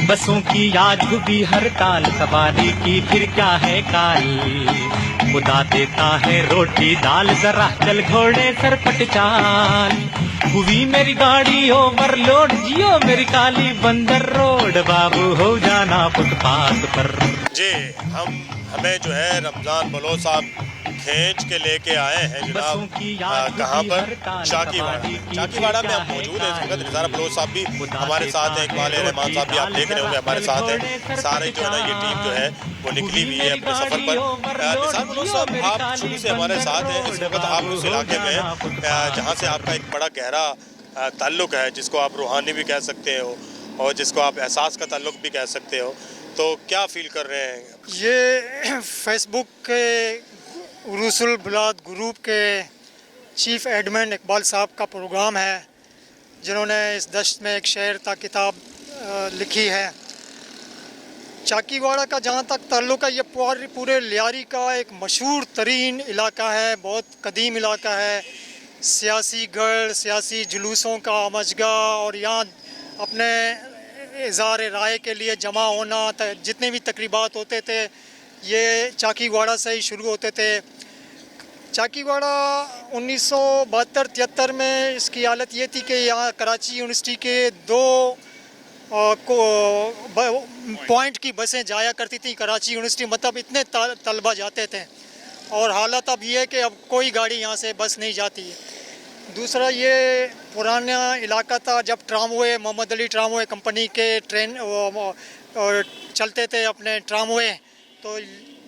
बसों की आज हुई हड़ताल, सवारी की फिर क्या है काल। खुदा देता है रोटी दाल, जरा चल घोड़े सरपट चाल। हुई मेरी गाड़ी ओवरलोड, जियो मेरी काली बंदर रोड, बाबू हो जाना फुटपाथ पर। जी हमें जो है रमजान बलोच साहब खींच के लेके आए हैं जनाब, कहाँ पर? चाकीवाड़ा में हम मौजूद हैं इस वक्त। निज़ार बलोच साहब भी हमारे साथ हैं, इकबाल रहमान साहब भी आप देख रहे होंगे हमारे साथ हैं। सारे जो है ना ये टीम जो है वो निकली हुई है अपने सफर पर। निज़ार बलोच साहब आप शुरू से हमारे साथ हैं, इस वक्त आप उस इलाके में जहाँ से आपका एक बड़ा गहरा ताल्लुक है, जिसको आप रूहानी भी कह सकते हो और जिसको आप एहसास का ताल्लुक भी कह सकते हो, तो क्या फील कर रहे हैं? ये फेसबुक के उरूसुल बुलाद ग्रुप के चीफ एडमिन इकबाल साहब का प्रोग्राम है, जिन्होंने इस दश्त में एक शेर ता किताब लिखी है। चाकीवाड़ा का जहाँ तक ताल्लुक़ है, ये पूरे लियारी का एक मशहूर तरीन इलाका है, बहुत कदीम इलाका है। सियासी गढ़, सियासी जुलूसों का मजगा, और यहाँ अपने इज़हार राय के लिए जमा होना, जितने भी तकरीबात होते थे ये चाकीवाड़ा से ही शुरू होते थे। चाकीवाड़ा 1972-73 में इसकी हालत ये थी कि यहाँ कराची यूनिवर्सिटी के 2 पॉइंट की बसें जाया करती थी कराची यूनिवर्सिटी, मतलब इतने तलबा जाते थे। और हालत अब ये है कि अब कोई गाड़ी यहाँ से बस नहीं जाती है। दूसरा ये पुराना इलाका था, जब tramway, Mohammed Ali tramway company के ट्रेन चलते थे अपने ट्रामवे, तो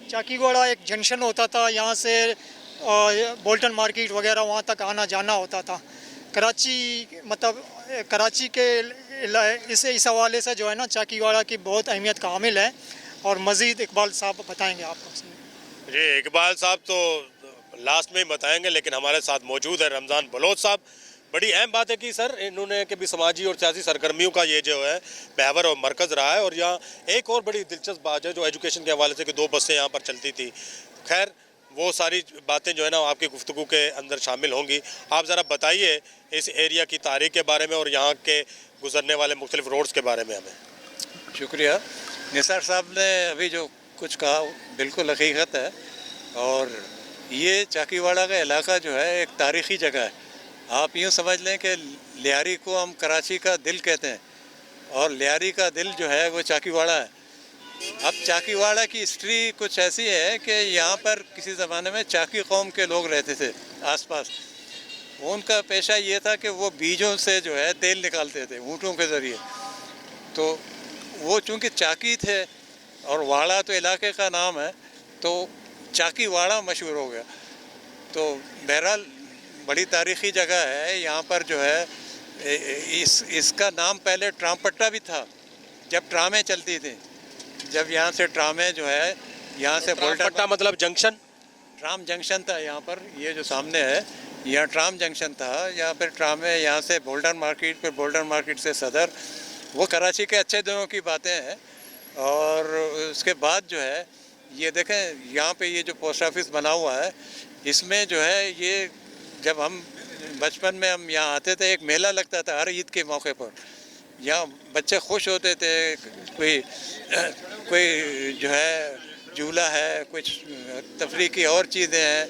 चाकीवाड़ा एक जंक्शन होता था, यहाँ से बोल्टन मार्केट वगैरह वहाँ तक आना जाना होता था। कराची मतलब कराची के इस हवाले से जो है ना चाकीवाड़ा की बहुत अहमियत का हामिल है। और मज़ीद इकबाल साहब बताएंगे आपको। जी इकबाल साहब तो लास्ट में ही बताएंगे, लेकिन हमारे साथ मौजूद है रमज़ान बलोच साहब। बड़ी अहम बात है कि सर इन्होंने कि भी समाजी और सियासी सरगर्मियों का ये जो है महवर और मरकज़ रहा है। और यहाँ एक और बड़ी दिलचस्प बात है जो एजुकेशन के हवाले से कि 2 बसें यहाँ पर चलती थी। खैर वो सारी बातें जो है ना आपकी गुफ्तगू के अंदर शामिल होंगी। आप ज़रा बताइए इस एरिया की तारीख़ के बारे में और यहाँ के गुजरने वाले मुख्तलिफ रोड्स के बारे में हमें। शुक्रिया। निसार साहब ने अभी जो कुछ कहा बिल्कुल हकीकत है। और ये चाकीवाड़ा का इलाका जो है एक तारीख़ी जगह है। आप यूँ समझ लें कि लियारी को हम कराची का दिल कहते हैं और लियारी का दिल जो है वो चाकीवाड़ा है। अब चाकीवाड़ा की हिस्ट्री कुछ ऐसी है कि यहाँ पर किसी ज़माने में चाकी कौम के लोग रहते थे आसपास। उनका पेशा ये था कि वो बीजों से जो है तेल निकालते थे ऊँटों के ज़रिए। तो वो चूँकि चाकी थे और वाड़ा तो इलाके का नाम है, तो चाकीवाड़ा मशहूर हो गया। तो बहरहाल बड़ी तारीख़ी जगह है। यहाँ पर जो है इसका नाम पहले ट्रामपट्टा भी था, जब ट्रामें चलती थी। जब यहाँ से ट्रामें जो है यहाँ से ट्रामपट्टा मतलब जंक्शन, ट्राम जंक्शन था यहाँ पर। ये जो सामने है यहाँ ट्राम जंक्शन था। यहाँ पर ट्रामें यहाँ से बोल्टन मार्केट, फिर बोल्टन मार्केट से सदर। वो कराची के अच्छे दिनों की बातें हैं। और उसके बाद जो है ये देखें यहाँ पे ये जो पोस्ट ऑफिस बना हुआ है, इसमें जो है ये जब हम बचपन में हम यहाँ आते थे एक मेला लगता था हर ईद के मौके पर। यहाँ बच्चे खुश होते थे, कोई जो है झूला है, कुछ तफरीह की और चीज़ें हैं।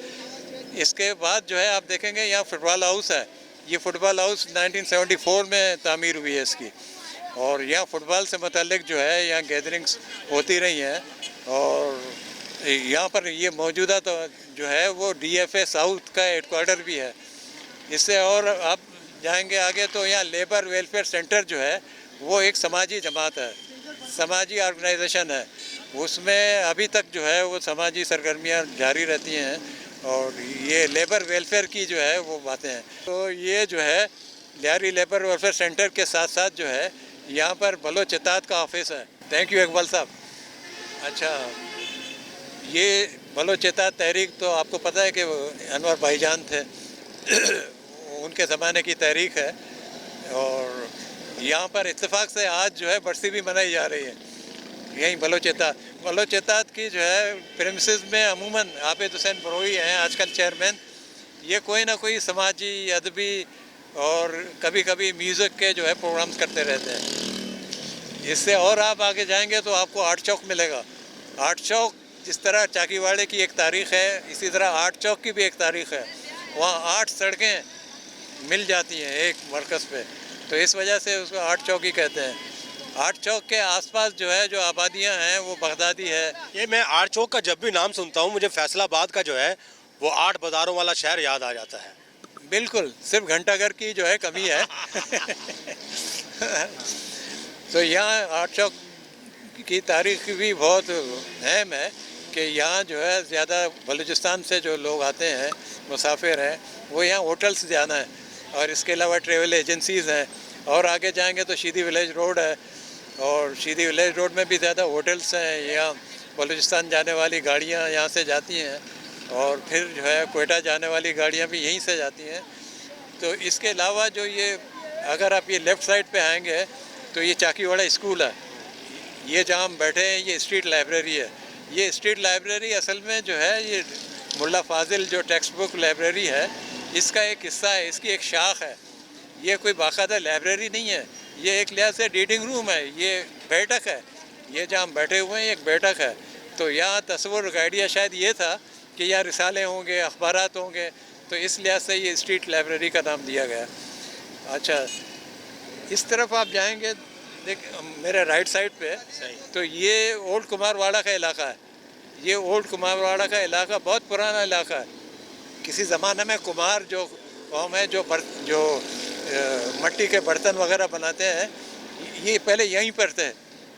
इसके बाद जो है आप देखेंगे यहाँ फुटबॉल हाउस है। ये फुटबॉल हाउस 1974 में तामीर हुई है इसकी। और यहाँ फुटबॉल से मुतल्लिक जो है यहाँ गैदरिंग्स होती रही हैं। और यहाँ पर ये मौजूदा तो जो है वो DFA साउथ का हेडक्वार्टर भी है। इससे और आप जाएंगे आगे तो यहाँ लेबर वेलफेयर सेंटर जो है वो एक समाजी जमात है, समाजी ऑर्गेनाइजेशन है। उसमें अभी तक जो है वो समाजी सरगर्मियाँ जारी रहती हैं और ये लेबर वेलफेयर की जो है वो बातें हैं। तो ये जो है लियारी लेबर वेलफेयर सेंटर के साथ साथ जो है यहाँ पर बलोच इत्तेहाद का ऑफिस है। थैंक यू इकबाल साहब। अच्छा, ये बलोच इत्तेहाद तहरीक तो आपको पता है कि अनवर भाईजान थे उनके ज़माने की तहरीक है। और यहाँ पर इत्तेफाक से आज जो है बरसी भी मनाई जा रही है यहीं बलोच इत्तेहाद की जो है प्रेमिसेस में अमूमन आबिद हुसैन बरोई हैं आजकल चेयरमैन। ये कोई ना कोई समाजी, अदबी और कभी कभी म्यूज़िक के जो है प्रोग्राम्स करते रहते हैं। इससे और आप आगे जाएंगे तो आपको आठ चौक मिलेगा। आठ चौक जिस तरह चाकीवाड़े की एक तारीख़ है, इसी तरह आठ चौक की भी एक तारीख़ है। वहाँ 8 सड़कें मिल जाती हैं एक मरकज़ पे, तो इस वजह से उसको आठ चौक ही कहते हैं। आठ चौक के आसपास जो है जो आबादियाँ हैं वो बगदादी है। ये मैं आठ चौक का जब भी नाम सुनता हूँ मुझे फैसलाबाद का जो है वो 8 बाज़ारों वाला शहर याद आ जाता है। बिल्कुल, सिर्फ घंटाघर की जो है कमी है। तो यहाँ आठ चौक की तारीख भी बहुत अहम है कि यहाँ जो है ज़्यादा बलूचिस्तान से जो लोग आते हैं, मुसाफिर हैं, वो यहाँ होटल्स जाना है और इसके अलावा ट्रेवल एजेंसीज़ हैं। और आगे जाएंगे तो शीदी विलेज रोड है और शीदी विलेज रोड में भी ज़्यादा होटल्स हैं। यहाँ बलूचिस्तान जाने वाली गाड़ियाँ यहाँ से जाती हैं और फिर जो है क्वेटा जाने वाली गाड़ियाँ भी यहीं से जाती हैं। तो इसके अलावा जो ये अगर आप ये लेफ़्ट साइड पे आएंगे तो ये चाकीवाड़ा स्कूल है। ये जहाँ हम बैठे हैं ये स्ट्रीट लाइब्रेरी है। ये स्ट्रीट लाइब्रेरी असल में जो है ये मुल्ला फाजिल जो टेक्स्ट बुक लाइब्रेरी है इसका एक हिस्सा है, इसकी एक शाख है। ये कोई बाकायदा लाइब्रेरी नहीं है, ये एक लिहाज से रीडिंग रूम है, ये बैठक है। ये जहाँ हम बैठे हुए हैं एक बैठक है। तो यहाँ तस्वुर का आइडिया शायद ये था कि यहाँ रिसाले होंगे, अखबारात होंगे, तो इस लिहाज से ये स्ट्रीट लाइब्रेरी का नाम दिया गया। अच्छा, इस तरफ आप जाएंगे, देख मेरे राइट साइड पे, तो ये ओल्ड कुमारवाड़ा का इलाका है। ये ओल्ड कुमारवाड़ा का इलाका बहुत पुराना इलाका है। किसी ज़माने में कुमार जो कौम है जो मट्टी के बर्तन वगैरह बनाते हैं, ये पहले यहीं पर थे,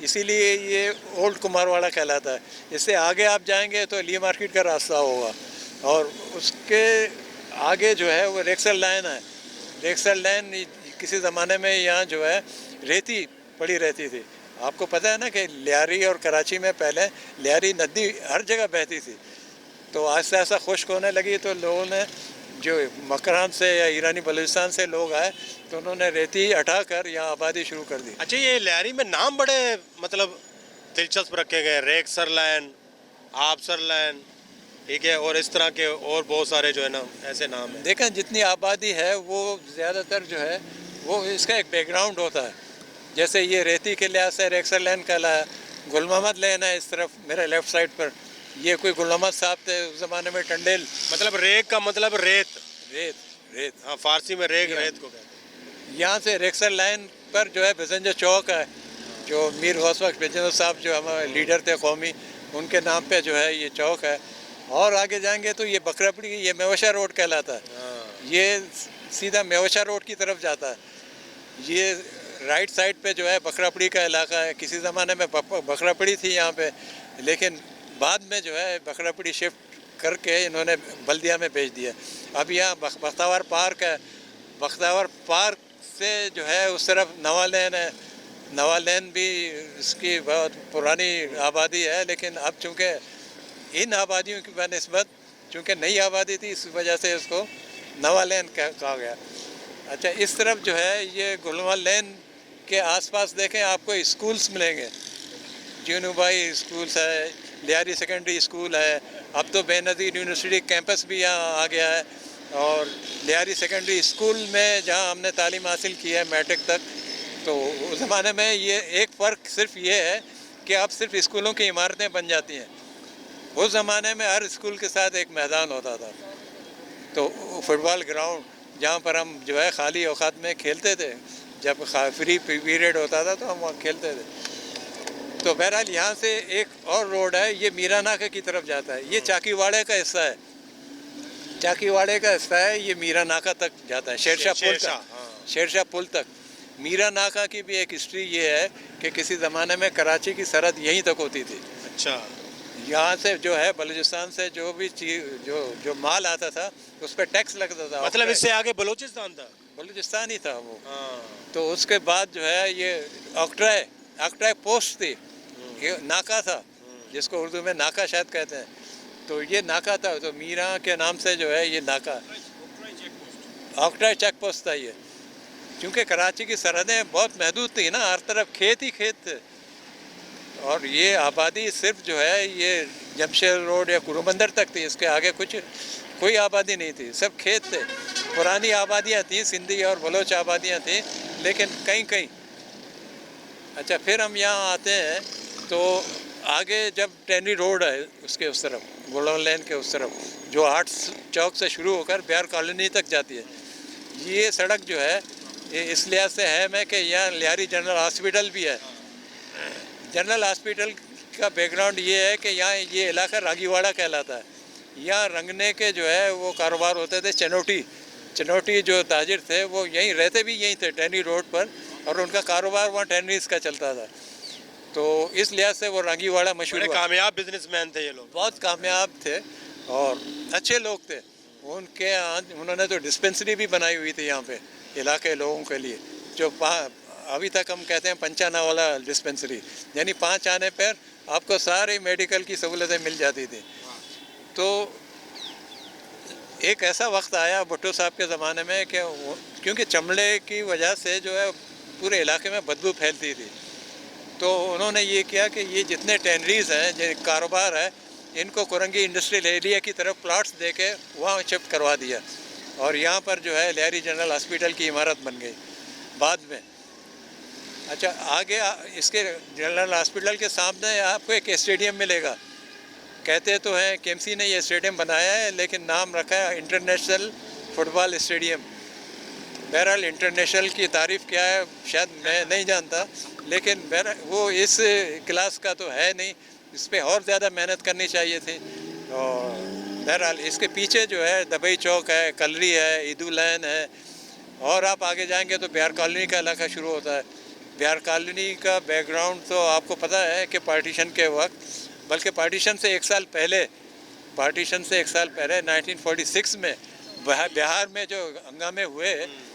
इसीलिए ये ओल्ड कुमारवाड़ा कहलाता है। इससे आगे आप जाएंगे तो ली मार्केट का रास्ता होगा और उसके आगे जो है वो रेक्सल लाइन है। रेक्सल लाइन किसी ज़माने में यहाँ जो है रेती पड़ी रहती थी। आपको पता है ना कि लियारी और कराची में पहले लियारी नदी हर जगह बहती थी, तो आहिस्ता आहिस्ता खुश्क होने लगी तो लोगों ने जो मकरान से या ईरानी बलूचिस्तान से लोग आए तो उन्होंने रेती हटा कर यहाँ आबादी शुरू कर दी। अच्छा, ये लियारी में नाम बड़े मतलब दिलचस्प रखे गए, रेक्सर लैन, आबसर लैन, ठीक है, और इस तरह के और बहुत सारे जो है ना ऐसे नाम हैं। देखें जितनी आबादी है वो ज़्यादातर जो है वो इसका एक बैकग्राउंड होता है। जैसे ये रेती के लिहाज से रेक्सर लैन कहलाया, गुल मोहम्मद लैन है इस तरफ मेरे लेफ़्ट साइड पर, ये कोई गुल मोहम्मद साहब थे उस ज़माने में। टंडेल मतलब रेक का मतलब रेत, रेत रेत हाँ, फारसी में रेत को कहते हैं। यहाँ से रेक्सर लाइन पर जो है बेजंजर चौक है, जो मीर गौस बख्श बेजंजर साहब जो हमारे लीडर थे कौमी, उनके नाम पे जो है ये चौक है। और आगे जाएंगे तो ये बकरापड़ी, ये मेवशा रोड कहलाता है। ये सीधा मेवशा रोड की तरफ जाता है। ये राइट साइड पे जो है बकरापड़ी का इलाका है। किसी ज़माने में बकरापड़ी थी यहाँ पे, लेकिन बाद में जो है बकरापड़ी शिफ्ट करके इन्होंने बल्दिया में भेज दिया। अब यहाँ बख्तावर पार्क है। बख्तावर पार्क से जो है उस तरफ नवा लेन है। नवा लेन भी इसकी बहुत पुरानी आबादी है, लेकिन अब चूँकि इन आबादियों की बनस्बत चूँकि नई आबादी थी इस वजह से उसको नवा लेन कहा गया। अच्छा, इस तरफ जो है ये गुलमा लेन के आसपास देखें आपको स्कूल्स मिलेंगे। जूनूबाई स्कूल्स है, लियारी सेकेंडरी स्कूल है, अब तो बेनज़ीर यूनिवर्सिटी कैंपस भी यहाँ आ गया है। और लियारी सेकेंडरी स्कूल में जहाँ हमने तालीम हासिल की है मैट्रिक तक, तो उस ज़माने में ये एक फ़र्क सिर्फ ये है कि अब सिर्फ स्कूलों की इमारतें बन जाती हैं। उस ज़माने में हर स्कूल के साथ एक मैदान होता था, तो फुटबॉल ग्राउंड जहाँ पर हम जो है खाली औकात में खेलते थे, जब फ्री पीरियड होता था तो हम वहाँ खेलते थे। तो बहरहाल यहाँ से एक और रोड है, ये मीरा नाका की तरफ जाता है। ये चाकीवाड़े का हिस्सा है, चाकीवाड़े का हिस्सा है, ये मीरा नाका तक जाता है, शेरशाह पुल तक, शेरशाह पुल तक। मीरा नाका की भी एक हिस्ट्री ये है कि किसी ज़माने में कराची की सरहद यहीं तक होती थी। अच्छा, यहाँ से जो है बलूचिस्तान से जो भी चीज जो माल आता था उस पर टैक्स लगता था। मतलब इससे आगे बलूचिस्तान था, बलूचिस्तान ही था वो। तो उसके बाद जो है ये अक्ट्राई पोस्ट थी, ये नाका था जिसको उर्दू में नाका शायद कहते हैं। तो ये नाका था, तो मीरा के नाम से जो है ये नाका अक्ट्राई चेक पोस्ट था ये। क्योंकि कराची की सरहदें बहुत महदूद थी ना, हर तरफ खेत ही खेत थे, और ये आबादी सिर्फ जो है ये जमशेद रोड या कुरुबंदर तक थी, इसके आगे कोई आबादी नहीं थी, सब खेत थे। पुरानी आबादियाँ थी, सिंधी और बलोच आबादियाँ थी, लेकिन कहीं कहीं अच्छा, फिर हम यहाँ आते हैं तो आगे जब टेनरी रोड है उसके उस तरफ, गोल्डन लेन के उस तरफ, जो आर्ट्स चौक से शुरू होकर बिहार कॉलोनी तक जाती है, ये सड़क जो है ये इस लिहाज से है मैं कि यहाँ लियारी जनरल हॉस्पिटल भी है। जनरल हॉस्पिटल का बैकग्राउंड ये है कि यहाँ ये इलाका रागीवाड़ा कहलाता है। यहाँ रंगने के जो है वो कारोबार होते थे। चनोटी जो ताजिर थे वो यहीं रहते भी यहीं थे टेनरी रोड पर, और उनका कारोबार वहाँ टेनरीज का चलता था। तो इस लिहाज से वो रागीवाड़ा मशहूर हुआ। कामयाब बिजनेसमैन थे ये लोग, बहुत कामयाब थे और अच्छे लोग थे। उन्होंने तो डिस्पेंसरी भी बनाई हुई थी यहाँ पे इलाके लोगों के लिए, जो अभी तक हम कहते हैं 5 आना वाला डिस्पेंसरी, यानी 5 आने पर आपको सारी मेडिकल की सहूलतें मिल जाती थी। तो एक ऐसा वक्त आया भुट्टो साहब के ज़माने में कि क्योंकि चमड़े की वजह से जो है पूरे इलाके में बदबू फैलती थी, तो उन्होंने ये किया कि ये जितने टेनरीज हैं, जो कारोबार है, इनको कुरंगी इंडस्ट्रियल एरिया की तरफ प्लाट्स दे के वहाँ शिफ्ट करवा दिया, और यहाँ पर जो है लियारी जनरल हॉस्पिटल की इमारत बन गई बाद में। अच्छा, आगे इसके जनरल हॉस्पिटल के सामने आपको एक स्टेडियम मिलेगा। कहते तो हैं केएमसी ने ये स्टेडियम बनाया है, लेकिन नाम रखा है इंटरनेशनल फुटबॉल स्टेडियम। बहरहाल इंटरनेशनल की तारीफ़ क्या है शायद मैं नहीं जानता, लेकिन वो इस क्लास का तो है नहीं, इस पर और ज़्यादा मेहनत करनी चाहिए थी। और बहरहाल इसके पीछे जो है दबई चौक है, कलरी है, ईदू लैन है, और आप आगे जाएंगे तो बिहार कॉलोनी का इलाका शुरू होता है। बिहार कॉलोनी का बैकग्राउंड तो आपको पता है कि पार्टीशन के वक्त, बल्कि पार्टीशन से एक साल पहले 1946 में बिहार में जो हंगामे हुए,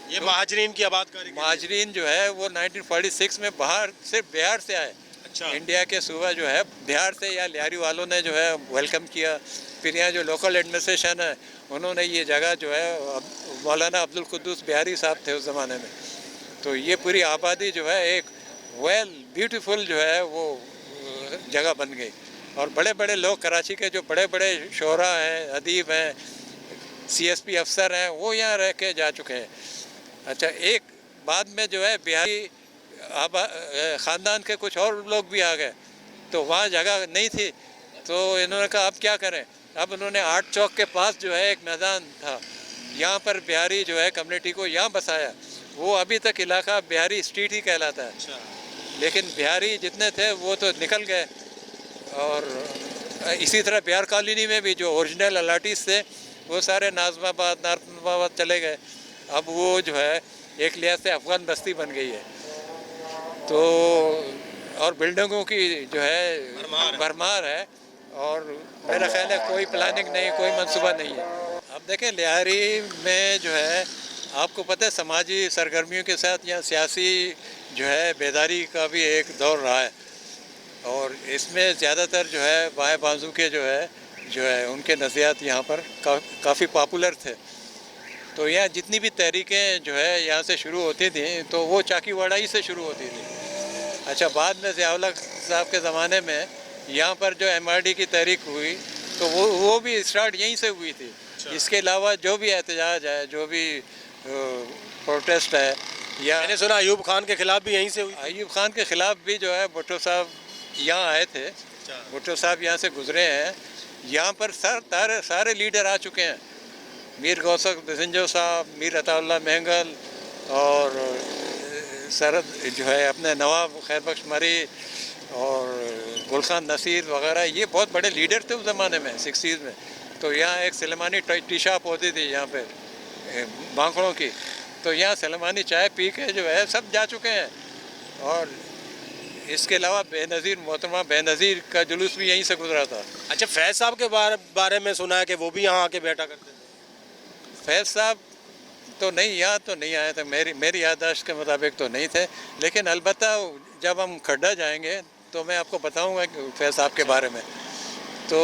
ये महाजरीन की आबादकारी, महाजरीन जो है वो 1946 में सिर्फ बिहार से आए। अच्छा, इंडिया के सूबा जो है बिहार से, या लियारी वालों ने जो है वेलकम किया। फिर यहाँ जो लोकल एडमिनिस्ट्रेशन है उन्होंने ये जगह जो है, मौलाना अब्दुल कुद्दूस बिहारी साहब थे उस ज़माने में, तो ये पूरी आबादी जो है एक ब्यूटीफुल जो है वो जगह बन गई। और बड़े बड़े लोग कराची के जो बड़े बड़े शोरा हैं, अदीब हैं, CSP अफसर हैं, वो यहाँ रह के जा चुके हैं। अच्छा, एक बाद में जो है बिहारी ख़ानदान के कुछ और लोग भी आ गए, तो वहाँ जगह नहीं थी, तो इन्होंने कहा अब क्या करें। अब उन्होंने आर्ट चौक के पास जो है एक मैदान था, यहाँ पर बिहारी जो है कम्युनिटी को यहाँ बसाया। वो अभी तक इलाका बिहारी स्ट्रीट ही कहलाता है। अच्छा, लेकिन बिहारी जितने थे वो तो निकल गए, और इसी तरह बिहार कॉलोनी में भी जो ओरिजिनल अलाटीज थे वो सारे नाज़माबाद चले गए। अब वो जो है एक लिहाज से अफ़गान बस्ती बन गई है। तो और बिल्डिंगों की जो है भरमार है, और मेरा ख्याल है कोई प्लानिंग नहीं, कोई मंसूबा नहीं है। अब देखें लियारी में जो है आपको पता है समाजी सरगर्मियों के साथ यहाँ सियासी जो है बेदारी का भी एक दौर रहा है, और इसमें ज़्यादातर जो है बाएं बाजू के जो है उनके नज़रियात यहाँ पर काफ़ी पॉपुलर थे। तो यहाँ जितनी भी तहरीकें जो है यहाँ से शुरू होती थी तो वो चाकीवाड़ा ही से शुरू होती थी। अच्छा, बाद में ज़ियाउल हक साहब के ज़माने में यहाँ पर जो MRD की तहरीक हुई तो वो भी स्टार्ट यहीं से हुई थी। इसके अलावा जो भी एहतजाज है, जो भी प्रोटेस्ट है, या मैंने सुना अयूब खान के खिलाफ भी यहीं से हुई। अयूब खान के ख़िलाफ़ भी जो है भुट्टो साहब यहाँ आए थे। भुट्टो साहब यहाँ से गुजरे हैं। यहाँ पर सारे लीडर आ चुके हैं, मीर गौसक बिसिंजो साहब, मीर अताउल्लाह महंगल, और सरद जो है अपने नवाब खैरबख्श मरी, और गुलखान नसीर वगैरह, ये बहुत बड़े लीडर थे उस ज़माने में 60s में। तो यहाँ एक सलेमानी टी शॉप होती थी यहाँ पे बांखड़ों की, तो यहाँ सलेमानी चाय पी के जो है सब जा चुके हैं। और इसके अलावा बेनज़ीर मोहतरमा बेनज़ीर का जुलूस भी यहीं से गुजरा था। अच्छा, फैज़ साहब के बारे में सुना है कि वो भी यहाँ आके बैठा करते थे। फैज़ साहब तो नहीं, यहाँ तो नहीं आए थे, मेरी याददाश्त के मुताबिक तो नहीं थे, लेकिन अलबत्ता जब हम खड्डा जाएंगे तो मैं आपको बताऊंगा कि फैज़ साहब के बारे में। तो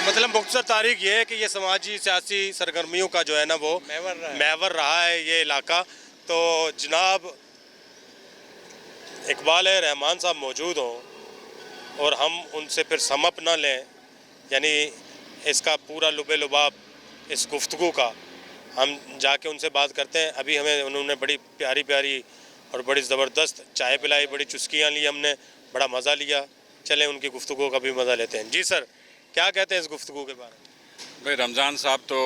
मतलब मुख्तसर तारीख ये है कि ये समाजी सियासी सरगर्मियों का जो है ना वो महवर रहा है ये इलाका। तो जनाब इकबाल रहमान साहब मौजूद हों और हम उनसे फिर समप ना लें, यानी इसका पूरा लुबे लुबाब इस गुफ्तगू का हम जाके उनसे बात करते हैं। अभी हमें उन्होंने बड़ी प्यारी प्यारी और बड़ी ज़बरदस्त चाय पिलाई, बड़ी चुस्कियाँ ली हमने, बड़ा मज़ा लिया। चलें उनकी गुफ्तगू का भी मज़ा लेते हैं। जी सर, क्या कहते हैं इस गुफ्तगू के बारे में? भाई रमज़ान साहब तो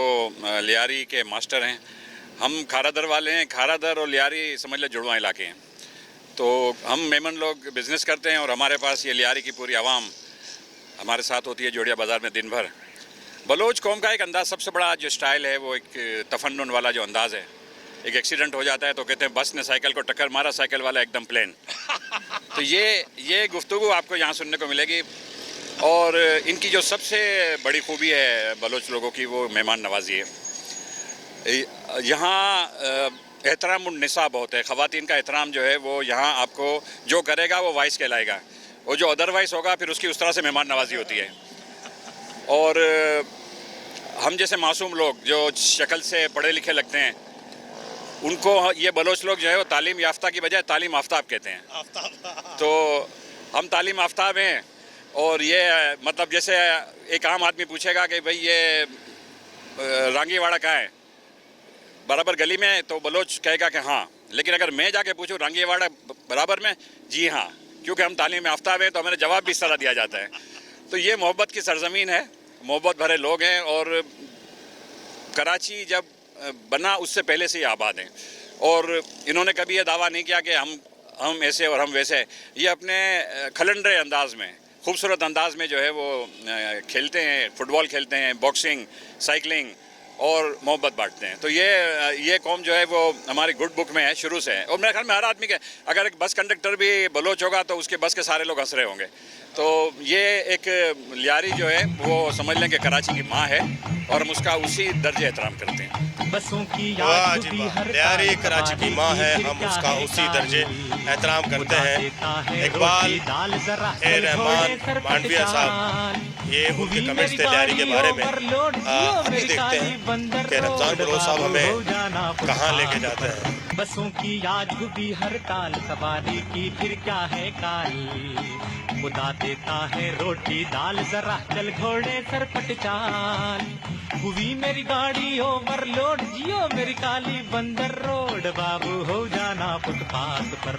लियारी के मास्टर हैं, हम खारादर वाले हैं। खारादर और लियारी समझ ले जुड़वा इलाके हैं। तो हम मेमन लोग बिज़नेस करते हैं और हमारे पास ये लियारी की पूरी आवाम हमारे साथ होती है जोड़िया बाज़ार में दिन भर। बलोच कौम का एक अंदाज़, सबसे बड़ा जो स्टाइल है वो एक तफन्नुन वाला जो अंदाज़ है। एक एक्सीडेंट हो जाता है तो कहते हैं बस ने साइकिल को टक्कर मारा, साइकिल वाला एकदम प्लेन। तो ये गुफ्तगू आपको यहाँ सुनने को मिलेगी। और इनकी जो सबसे बड़ी खूबी है बलोच लोगों की, वो मेहमान नवाजी है। यहाँ एहतराम निसा बहुत है। ख़वातीन का एहतराम जो है वो यहाँ आपको जो करेगा वो वाइस कहलाएगा, और जो अदरवाइज होगा फिर उसकी उस तरह से मेहमान नवाजी होती है। और हम जैसे मासूम लोग जो शक्ल से पढ़े लिखे लगते हैं, उनको ये बलोच लोग जो है वो तालीम याफ्ता की बजाय तालीम आफ्ताब कहते हैं। तो हम तालीम आफ्ताब हैं। और ये मतलब जैसे एक आम आदमी पूछेगा कि भाई ये रांगीवाड़ा कहाँ है, बराबर गली में, तो बलोच कहेगा कि हाँ। लेकिन अगर मैं जाके पूछूं रांगीवाड़ा बराबर में, जी हाँ, क्योंकि हम तालीम याफ्ता हैं तो हमें जवाब भी इस तरह दिया जाता है। तो ये मोहब्बत की सरजमीन है, मोहब्बत भरे लोग हैं। और कराची जब बना उससे पहले से ही आबाद हैं। और इन्होंने कभी ये दावा नहीं किया कि हम ऐसे और हम वैसे। ये अपने खलंडरे अंदाज में, खूबसूरत अंदाज में जो है वो खेलते हैं, फुटबॉल खेलते हैं, बॉक्सिंग, साइकिलिंग और मोहब्बत बांटते हैं। तो ये कौम जो है वो हमारी गुड बुक में है शुरू से है। और मेरे ख्याल में हर आदमी के, अगर एक बस कंडक्टर भी बलोच होगा तो उसके बस के सारे लोग हंस रहे होंगे। तो ये एक लियारी जो है वो समझ लें कि कराची की माँ है और हम उसका उसी दर्जे एहतराम करते हैं। बसों की वाह जी वाह, लियारी कराची की माँ है, हम उसका उसी दर्जे एहतराम करते हैं। इकबाल ए रहमान मांडविया साहब, ये उनके कमेंट्स थे लियारी के बारे में। अभी देखते हैं कि रमज़ान बलोच साहब हमें कहाँ लेके जाते हैं। बसों की आज हुई हड़ताल, सवारी की फिर क्या है काल। खुदा देता है रोटी दाल, जरा चल घोड़े सरपट चाल। हुई मेरी गाड़ी ओवरलोड, जियो मेरी काली बंदर रोड, बाबू हो जाना फुटपाथ पर।